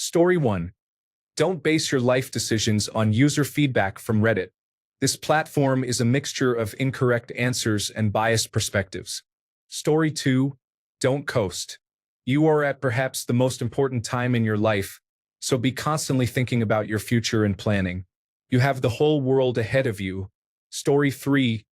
Story 1. Don't base your life decisions on user feedback from Reddit. This platform is a mixture of incorrect answers and biased perspectives. Story 2. Don't coast. You are at perhaps the most important time in your life, so be constantly thinking about your future and planning. You have the whole world ahead of you. Story 3.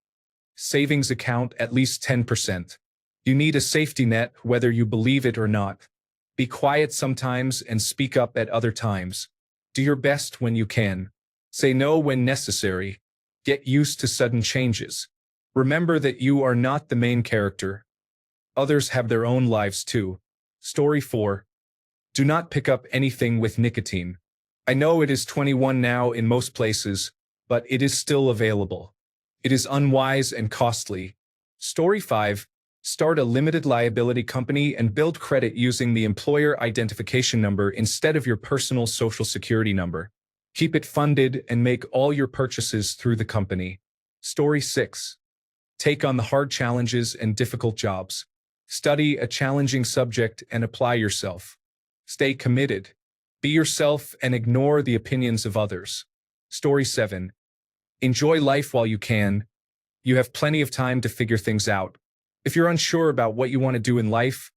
Savings account at least 10%. You need a safety net whether you believe it or not. Be quiet sometimes and speak up at other times. Do your best when you can. Say no when necessary. Get used to sudden changes. Remember that you are not the main character. Others have their own lives too. Story 4. Do not pick up anything with nicotine. I know it is 21 now in most places, but it is still available. It is unwise and costly. Story 5. Start a limited liability company and build credit using the employer identification number instead of your personal social security number. Keep it funded and make all your purchases through the company. Story 6. Take on the hard challenges and difficult jobs. Study a challenging subject and apply yourself. Stay committed. Be yourself and ignore the opinions of others. Story 7. Enjoy life while you can. You have plenty of time to figure things out. If you're unsure about what you want to do in life,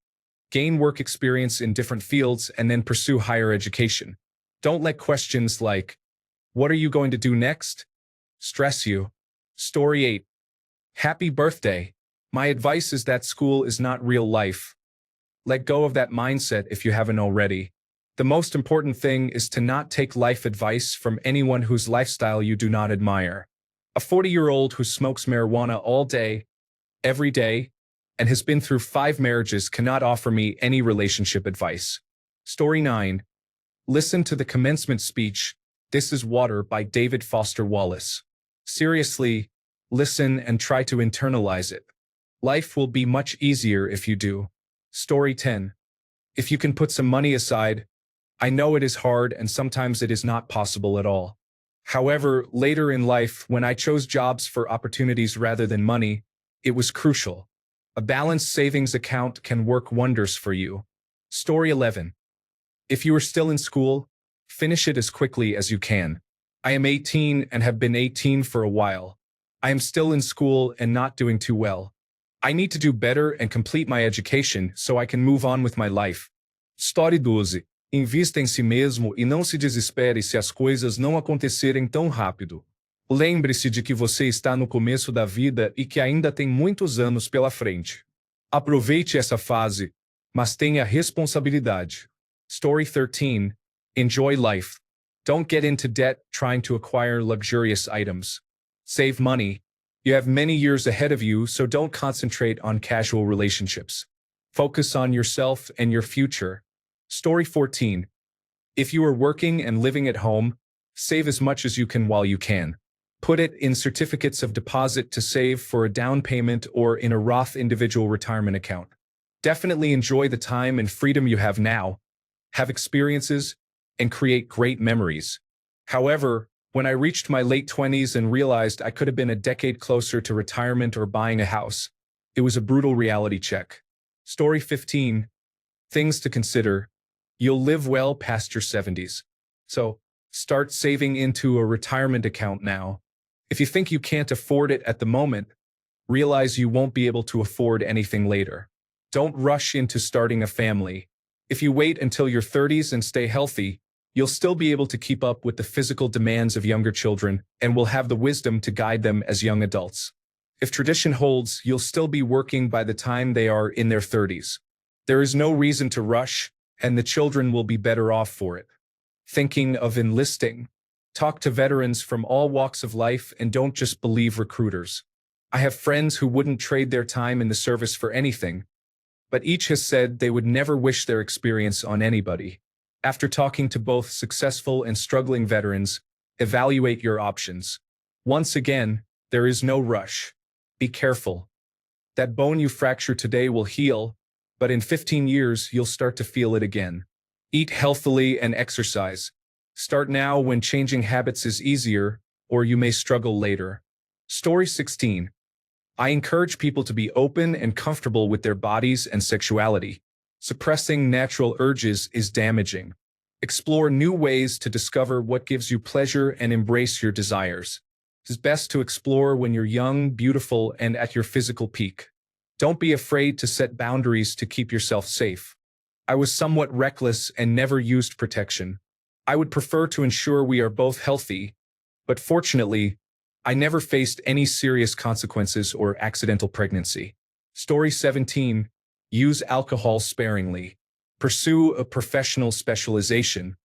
gain work experience in different fields and then pursue higher education. Don't let questions like, "What are you going to do next?" stress you. Story 8. Happy birthday. My advice is that school is not real life. Let go of that mindset if you haven't already. The most important thing is to not take life advice from anyone whose lifestyle you do not admire. A 40-year-old who smokes marijuana all day, every day, and has been through 5 marriages cannot offer me any relationship advice. Story 9. Listen to the commencement speech, "This is Water" by David Foster Wallace. Seriously, listen and try to internalize it. Life will be much easier if you do. Story 10. If you can put some money aside, I know it is hard and sometimes it is not possible at all. However, later in life, when I chose jobs for opportunities rather than money, it was crucial. A balanced savings account can work wonders for you. Story 11. If you are still in school, finish it as quickly as you can. I am 18 and have been 18 for a while. I am still in school and not doing too well. I need to do better and complete my education so I can move on with my life. Story 12. Invista em si mesmo e não se desespere se as coisas não acontecerem tão rápido. Lembre-se de que você está no começo da vida e que ainda tem muitos anos pela frente. Aproveite essa fase, mas tenha responsabilidade. Story 13. Enjoy life. Don't get into debt trying to acquire luxurious items. Save money. You have many years ahead of you, so don't concentrate on casual relationships. Focus on yourself and your future. Story 14. If you are working and living at home, save as much as you can while you can. Put it in certificates of deposit to save for a down payment or in a Roth individual retirement account. Definitely enjoy the time and freedom you have now, have experiences, and create great memories. However, when I reached my late 20s and realized I could have been a decade closer to retirement or buying a house, it was a brutal reality check. Story 15. Things to consider. You'll live well past your 70s. So, start saving into a retirement account now. If you think you can't afford it at the moment, realize you won't be able to afford anything later. Don't rush into starting a family. If you wait until your 30s and stay healthy, you'll still be able to keep up with the physical demands of younger children and will have the wisdom to guide them as young adults. If tradition holds, you'll still be working by the time they are in their 30s. There is no reason to rush, and the children will be better off for it. Thinking of enlisting? Talk to veterans from all walks of life and don't just believe recruiters. I have friends who wouldn't trade their time in the service for anything, but each has said they would never wish their experience on anybody. After talking to both successful and struggling veterans, evaluate your options. Once again, there is no rush. Be careful. That bone you fracture today will heal, but in 15 years you'll start to feel it again. Eat healthily and exercise. Start now when changing habits is easier, or you may struggle later. Story 16. I encourage people to be open and comfortable with their bodies and sexuality. Suppressing natural urges is damaging. Explore new ways to discover what gives you pleasure and embrace your desires. It is best to explore when you're young, beautiful, and at your physical peak. Don't be afraid to set boundaries to keep yourself safe. I was somewhat reckless and never used protection. I would prefer to ensure we are both healthy, but fortunately, I never faced any serious consequences or accidental pregnancy. Story 17. Use alcohol sparingly. Pursue a professional specialization.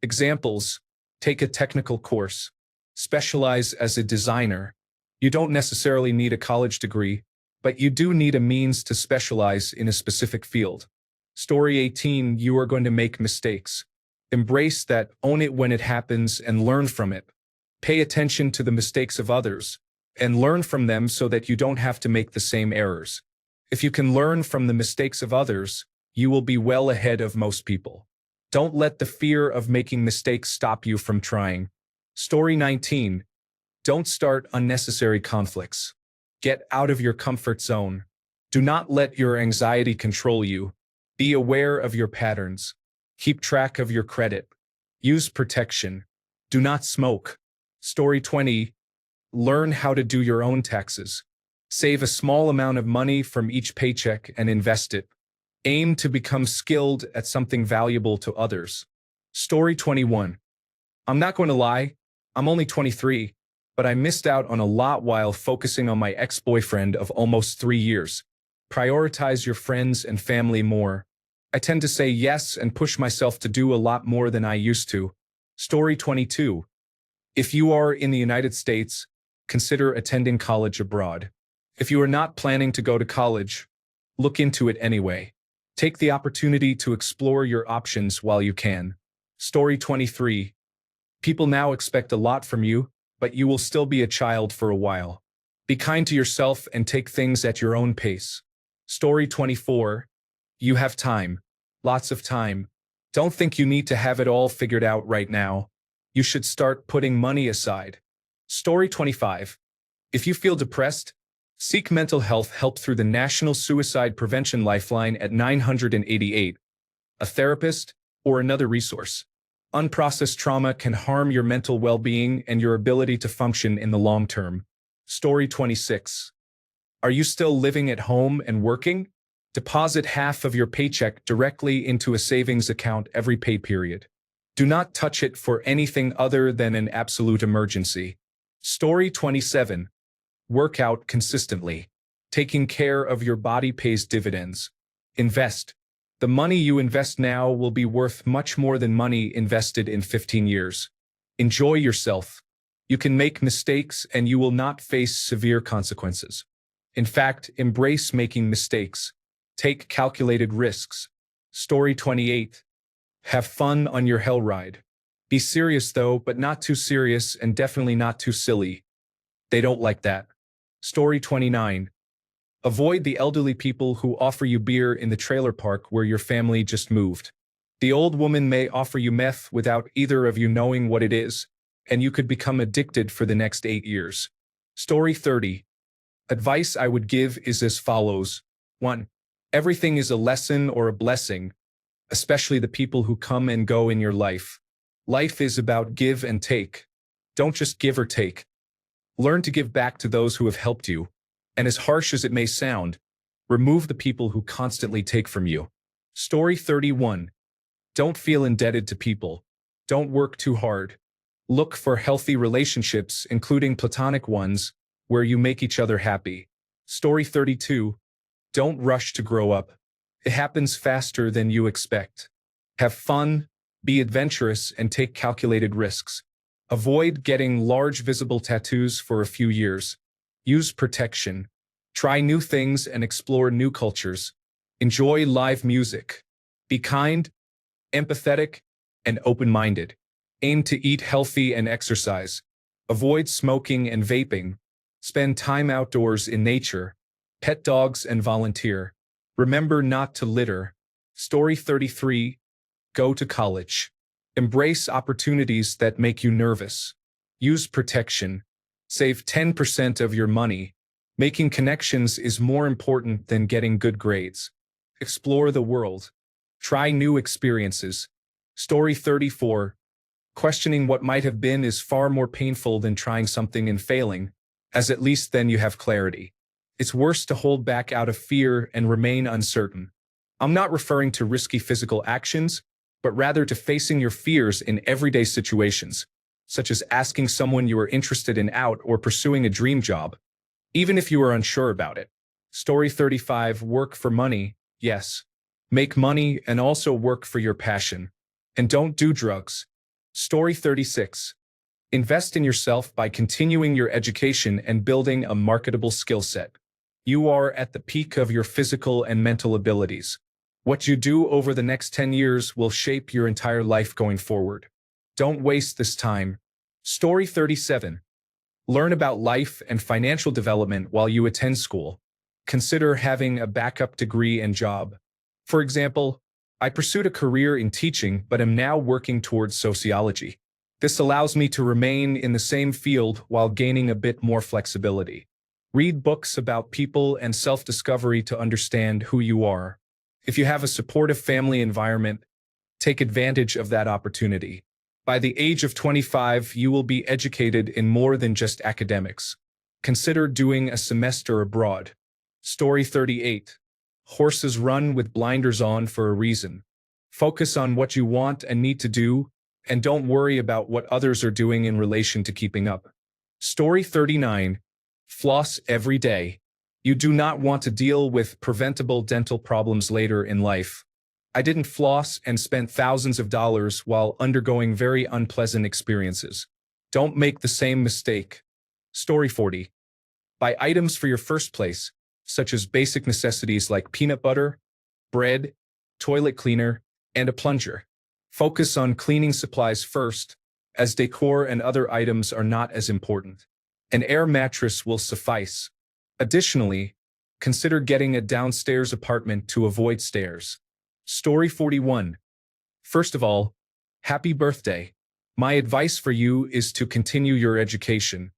Examples: take a technical course. Specialize as a designer. You don't necessarily need a college degree, but you do need a means to specialize in a specific field. Story 18. You are going to make mistakes. Embrace that, own it when it happens, and learn from it. Pay attention to the mistakes of others, and learn from them so that you don't have to make the same errors. If you can learn from the mistakes of others, you will be well ahead of most people. Don't let the fear of making mistakes stop you from trying. Story 19. Don't start unnecessary conflicts. Get out of your comfort zone. Do not let your anxiety control you. Be aware of your patterns. Keep track of your credit. Use protection. Do not smoke. Story 20. Learn how to do your own taxes. Save a small amount of money from each paycheck and invest it. Aim to become skilled at something valuable to others. Story 21. I'm not going to lie, I'm only 23, but I missed out on a lot while focusing on my ex-boyfriend of almost 3 years. Prioritize your friends and family more. I tend to say yes and push myself to do a lot more than I used to. Story 22. If you are in the United States, consider attending college abroad. If you are not planning to go to college, look into it anyway. Take the opportunity to explore your options while you can. Story 23. People now expect a lot from you, but you will still be a child for a while. Be kind to yourself and take things at your own pace. Story 24. You have time. Lots of time. Don't think you need to have it all figured out right now. You should start putting money aside. Story 25. If you feel depressed, seek mental health help through the National Suicide Prevention Lifeline at 988, a therapist, or another resource. Unprocessed trauma can harm your mental well-being and your ability to function in the long term. Story 26. Are you still living at home and working? Deposit half of your paycheck directly into a savings account every pay period. Do not touch it for anything other than an absolute emergency. Story 27. Work out consistently. Taking care of your body pays dividends. Invest. The money you invest now will be worth much more than money invested in 15 years. Enjoy yourself. You can make mistakes and you will not face severe consequences. In fact, embrace making mistakes. Take calculated risks. Story 28. Have fun on your hell ride. Be serious though, but not too serious and definitely not too silly. They don't like that. Story 29. Avoid the elderly people who offer you beer in the trailer park where your family just moved. The old woman may offer you meth without either of you knowing what it is, and you could become addicted for the next 8 years. Story 30. Advice I would give is as follows. 1. Everything is a lesson or a blessing, especially the people who come and go in your life. Life is about give and take. Don't just give or take. Learn to give back to those who have helped you. And as harsh as it may sound, remove the people who constantly take from you. Story 31. Don't feel indebted to people. Don't work too hard. Look for healthy relationships, including platonic ones, where you make each other happy. Story 32. Don't rush to grow up. It happens faster than you expect. Have fun, be adventurous, and take calculated risks. Avoid getting large visible tattoos for a few years. Use protection. Try new things and explore new cultures. Enjoy live music. Be kind, empathetic, and open-minded. Aim to eat healthy and exercise. Avoid smoking and vaping. Spend time outdoors in nature. Pet dogs and volunteer. Remember not to litter. Story 33. Go to college. Embrace opportunities that make you nervous. Use protection. Save 10% of your money. Making connections is more important than getting good grades. Explore the world. Try new experiences. Story 34. Questioning what might have been is far more painful than trying something and failing, as at least then you have clarity. It's worse to hold back out of fear and remain uncertain. I'm not referring to risky physical actions, but rather to facing your fears in everyday situations, such as asking someone you are interested in out or pursuing a dream job, even if you are unsure about it. Story 35. Work for money. Yes. Make money and also work for your passion. And don't do drugs. Story 36. Invest in yourself by continuing your education and building a marketable skill set. You are at the peak of your physical and mental abilities. What you do over the next 10 years will shape your entire life going forward. Don't waste this time. Story 37. Learn about life and financial development while you attend school. Consider having a backup degree and job. For example, I pursued a career in teaching but am now working towards sociology. This allows me to remain in the same field while gaining a bit more flexibility. Read books about people and self-discovery to understand who you are. If you have a supportive family environment, take advantage of that opportunity. By the age of 25, you will be educated in more than just academics. Consider doing a semester abroad. Story 38. Horses run with blinders on for a reason. Focus on what you want and need to do, and don't worry about what others are doing in relation to keeping up. Story 39. Floss every day. You do not want to deal with preventable dental problems later in life. I didn't floss and spent thousands of dollars while undergoing very unpleasant experiences. Don't make the same mistake. Story 40. Buy items for your first place, such as basic necessities like peanut butter, bread, toilet cleaner, and a plunger. Focus on cleaning supplies first, as decor and other items are not as important. An air mattress will suffice. Additionally, consider getting a downstairs apartment to avoid stairs. Story 41. First of all, happy birthday. My advice for you is to continue your education.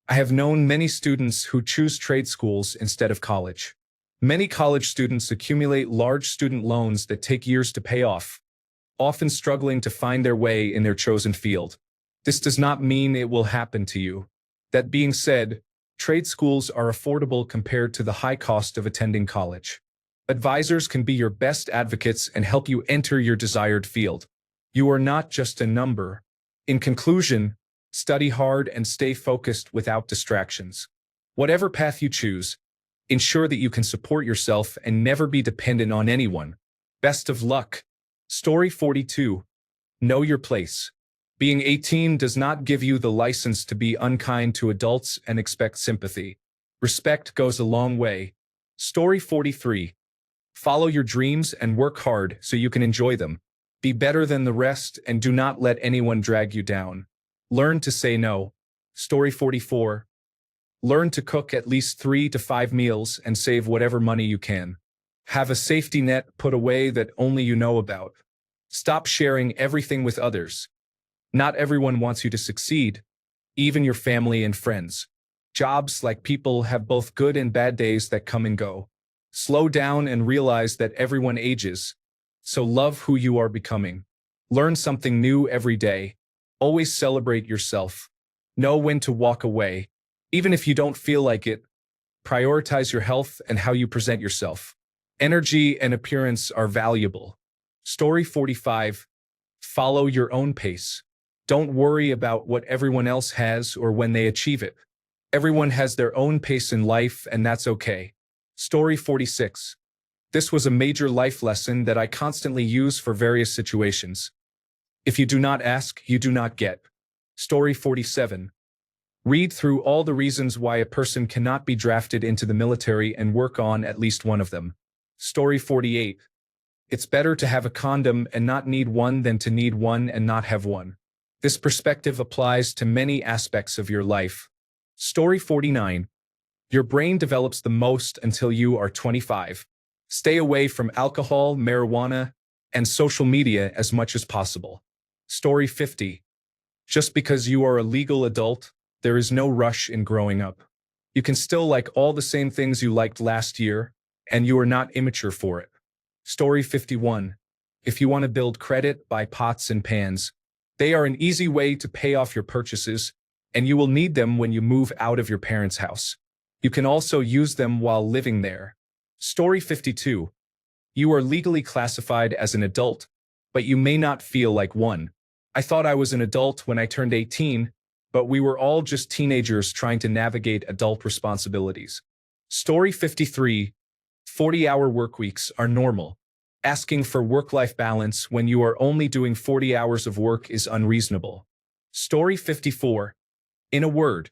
I have known many students who choose trade schools instead of college. Many college students accumulate large student loans that take years to pay off, often struggling to find their way in their chosen field. This does not mean it will happen to you. That being said, trade schools are affordable compared to the high cost of attending college. Advisors can be your best advocates and help you enter your desired field. You are not just a number. In conclusion, study hard and stay focused without distractions. Whatever path you choose, ensure that you can support yourself and never be dependent on anyone. Best of luck. Story 42. Know your place. Being 18 does not give you the license to be unkind to adults and expect sympathy. Respect goes a long way. Story 43. Follow your dreams and work hard so you can enjoy them. Be better than the rest and do not let anyone drag you down. Learn to say no. Story 44. Learn to cook at least 3 to 5 meals and save whatever money you can. Have a safety net put away that only you know about. Stop sharing everything with others. Not everyone wants you to succeed, even your family and friends. Jobs, like people, have both good and bad days that come and go. Slow down and realize that everyone ages, so love who you are becoming. Learn something new every day. Always celebrate yourself. Know when to walk away. Even if you don't feel like it, prioritize your health and how you present yourself. Energy and appearance are valuable. Story 45. Follow your own pace. Don't worry about what everyone else has or when they achieve it. Everyone has their own pace in life, and that's okay. Story 46. This was a major life lesson that I constantly use for various situations. If you do not ask, you do not get. Story 47. Read through all the reasons why a person cannot be drafted into the military and work on at least one of them. Story 48. It's better to have a condom and not need one than to need one and not have one. This perspective applies to many aspects of your life. Story 49. Your brain develops the most until you are 25. Stay away from alcohol, marijuana, and social media as much as possible. Story 50. Just because you are a legal adult, there is no rush in growing up. You can still like all the same things you liked last year, and you are not immature for it. Story 51. If you want to build credit, buy pots and pans. They are an easy way to pay off your purchases, and you will need them when you move out of your parents' house. You can also use them while living there. Story 52. You are legally classified as an adult, but you may not feel like one. I thought I was an adult when I turned 18, but we were all just teenagers trying to navigate adult responsibilities. Story 53. 40-hour workweeks are normal. Asking for work-life balance when you are only doing 40 hours of work is unreasonable. Story 54. In a word,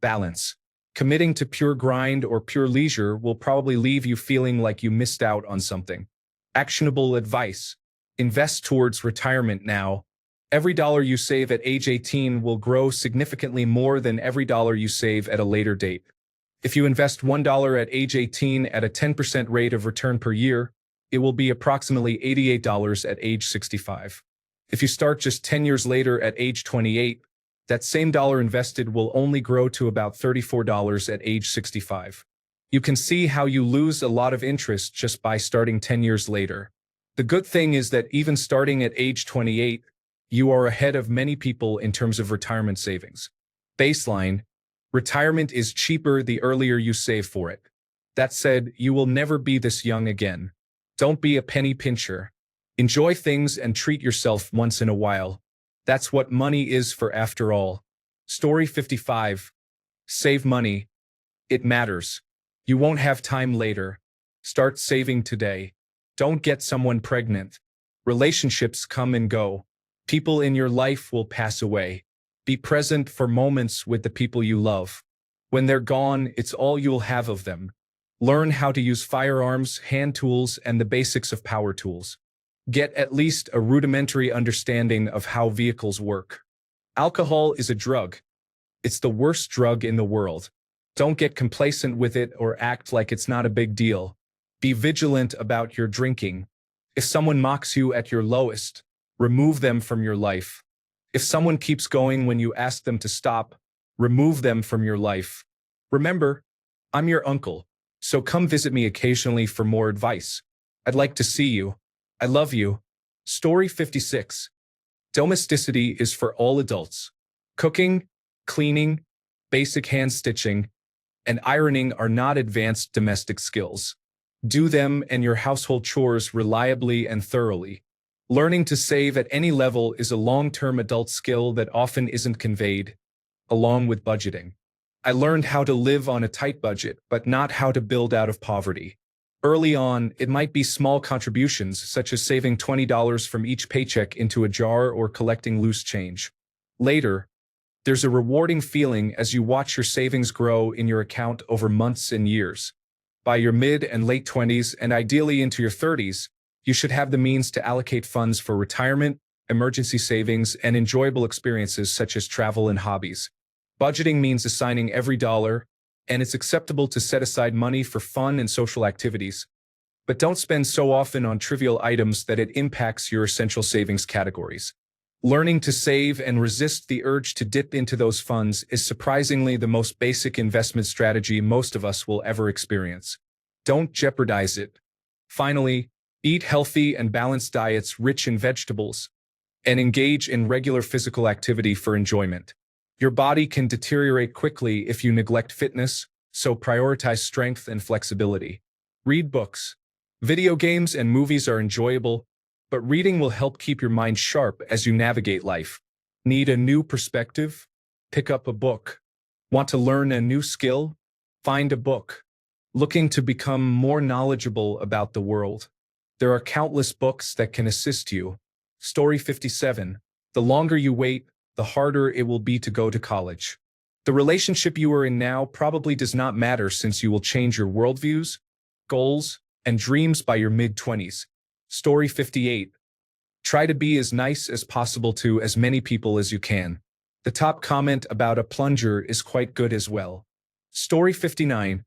balance. Committing to pure grind or pure leisure will probably leave you feeling like you missed out on something. Actionable advice. Invest towards retirement now. Every dollar you save at age 18 will grow significantly more than every dollar you save at a later date. If you invest $1 at age 18 at a 10% rate of return per year, it will be approximately $88 at age 65. If you start just 10 years later at age 28, that same dollar invested will only grow to about $34 at age 65. You can see how you lose a lot of interest just by starting 10 years later. The good thing is that even starting at age 28, you are ahead of many people in terms of retirement savings. Baseline: retirement is cheaper the earlier you save for it. That said, you will never be this young again. Don't be a penny pincher. Enjoy things and treat yourself once in a while. That's what money is for after all. Story 55. Save money. It matters. You won't have time later. Start saving today. Don't get someone pregnant. Relationships come and go. People in your life will pass away. Be present for moments with the people you love. When they're gone, it's all you'll have of them. Learn how to use firearms, hand tools, and the basics of power tools. Get at least a rudimentary understanding of how vehicles work. Alcohol is a drug. It's the worst drug in the world. Don't get complacent with it or act like it's not a big deal. Be vigilant about your drinking. If someone mocks you at your lowest, remove them from your life. If someone keeps going when you ask them to stop, remove them from your life. Remember, I'm your uncle, so come visit me occasionally for more advice. I'd like to see you. I love you. Story 56. Domesticity is for all adults. Cooking, cleaning, basic hand stitching, and ironing are not advanced domestic skills. Do them and your household chores reliably and thoroughly. Learning to save at any level is a long-term adult skill that often isn't conveyed, along with budgeting. I learned how to live on a tight budget, but not how to build out of poverty. Early on, it might be small contributions, such as saving $20 from each paycheck into a jar or collecting loose change. Later, there's a rewarding feeling as you watch your savings grow in your account over months and years. By your mid and late 20s, and ideally into your 30s, you should have the means to allocate funds for retirement, emergency savings, and enjoyable experiences such as travel and hobbies. Budgeting means assigning every dollar, and it's acceptable to set aside money for fun and social activities. But don't spend so often on trivial items that it impacts your essential savings categories. Learning to save and resist the urge to dip into those funds is surprisingly the most basic investment strategy most of us will ever experience. Don't jeopardize it. Finally, eat healthy and balanced diets rich in vegetables, and engage in regular physical activity for enjoyment. Your body can deteriorate quickly if you neglect fitness, so prioritize strength and flexibility. Read books. Video games and movies are enjoyable, but reading will help keep your mind sharp as you navigate life. Need a new perspective? Pick up a book. Want to learn a new skill? Find a book. Looking to become more knowledgeable about the world? There are countless books that can assist you. Story 57. The longer you wait, the harder it will be to go to college. The relationship you are in now probably does not matter since you will change your worldviews, goals, and dreams by your mid-20s. Story 58. Try to be as nice as possible to as many people as you can. The top comment about a plunger is quite good as well. Story 59.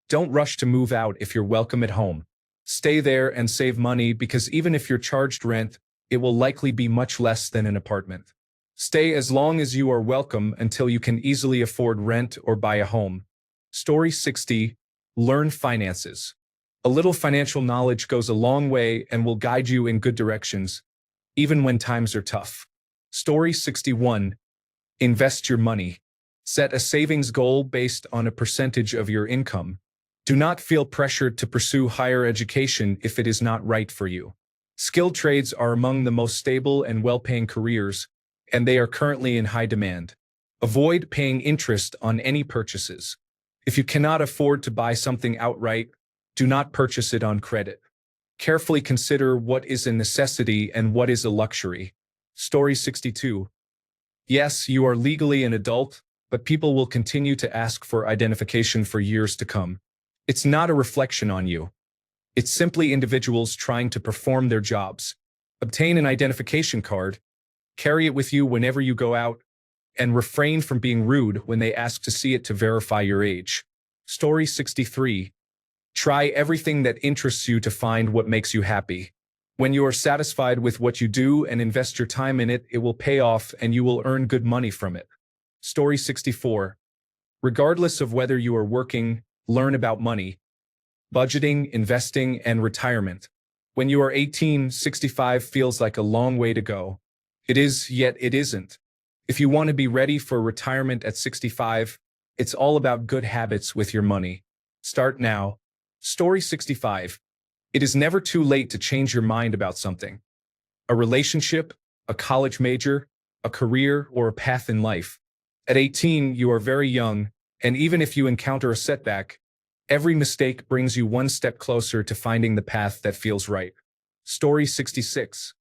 Don't rush to move out if you're welcome at home. Stay there and save money because even if you're charged rent, it will likely be much less than an apartment. Stay as long as you are welcome until you can easily afford rent or buy a home. Story 60. Learn finances. A little financial knowledge goes a long way and will guide you in good directions, even when times are tough. Story 61. Invest your money. Set a savings goal based on a percentage of your income. Do not feel pressured to pursue higher education if it is not right for you. Skilled trades are among the most stable and well-paying careers, and they are currently in high demand. Avoid paying interest on any purchases. If you cannot afford to buy something outright, do not purchase it on credit. Carefully consider what is a necessity and what is a luxury. Story 62. Yes, you are legally an adult, but people will continue to ask for identification for years to come. It's not a reflection on you. It's simply individuals trying to perform their jobs. Obtain an identification card, carry it with you whenever you go out, and refrain from being rude when they ask to see it to verify your age. Story 63. Try everything that interests you to find what makes you happy. When you are satisfied with what you do and invest your time in it, it will pay off and you will earn good money from it. Story 64. Regardless of whether you are working, learn about money, budgeting, investing, and retirement. When you are 18, 65 feels like a long way to go. It is, yet it isn't. If you want to be ready for retirement at 65, it's all about good habits with your money. Start now. Story 65. It is never too late to change your mind about something. A relationship, a college major, a career, or a path in life. At 18, you are very young, and even if you encounter a setback, every mistake brings you one step closer to finding the path that feels right. Story 66.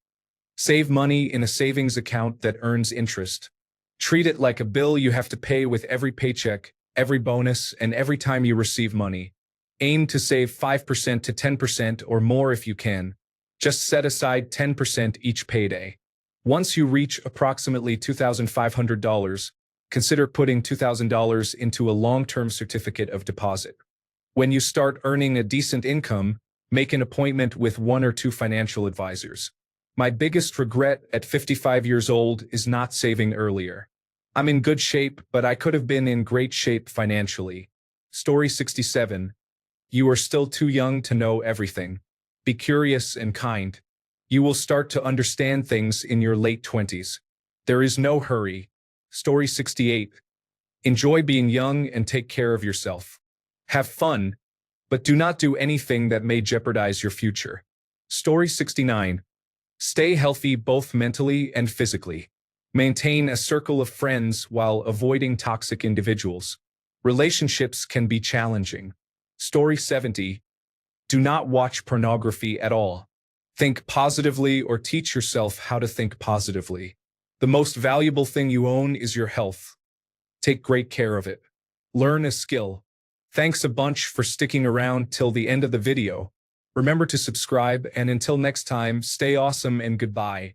Save money in a savings account that earns interest. Treat it like a bill you have to pay with every paycheck, every bonus, and every time you receive money. Aim to save 5% to 10% or more if you can. Just set aside 10% each payday. Once you reach approximately $2,500, consider putting $2,000 into a long-term certificate of deposit. When you start earning a decent income, make an appointment with 1 or 2 financial advisors. My biggest regret at 55 years old is not saving earlier. I'm in good shape, but I could have been in great shape financially. Story 67. You are still too young to know everything. Be curious and kind. You will start to understand things in your late 20s. There is no hurry. Story 68. Enjoy being young and take care of yourself. Have fun, but do not do anything that may jeopardize your future. Story 69. Stay healthy both mentally and physically. Maintain a circle of friends while avoiding toxic individuals. Relationships can be challenging. Story 70. Do not watch pornography at all. Think positively or teach yourself how to think positively. The most valuable thing you own is your health. Take great care of it. Learn a skill. Thanks a bunch for sticking around till the end of the video. Remember to subscribe, and until next time, stay awesome and goodbye.